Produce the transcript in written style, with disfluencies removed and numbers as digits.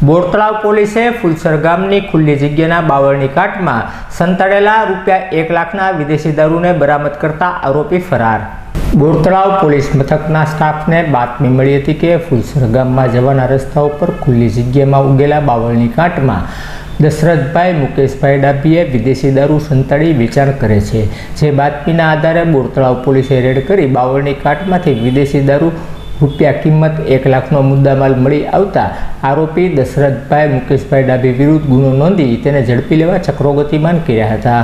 બોરતળાવ પોલીસે ફુલસર ગામની ખુલ્લી જગ્યાના બાવળની કાટમાં સંતાડેલા ₹1 લાખના વિદેશી દારૂને બરામદ કરતા આરોપી ફરાર। બોરતળાવ પોલીસ મથકના સ્ટાફને બાતમી મળી હતી કે ફુલસર ગામમાં જવાના રસ્તા ઉપર ખુલ્લી જગ્યામાં ઉગેલા બાવળની કાટમાં દશરથભાઈ મુકેશભાઈ ડાભીએ વિદેશી દારૂ સંતાડી વેચાણ કરે છે। જે બાતમીના આધારે બોરતળાવ પોલીસે રેડ કરી બાવળની કાટમાંથી વિદેશી દારૂ કિંમત ₹1 લાખનો મુદ્દામાલ મળી આવતા આરોપી દશરથભાઈ મુકેશભાઈ ડાભી વિરુદ્ધ ગુનો નોંધી તેને ઝડપી લેવા ચક્રો ગતિમાન કર્યા હતા।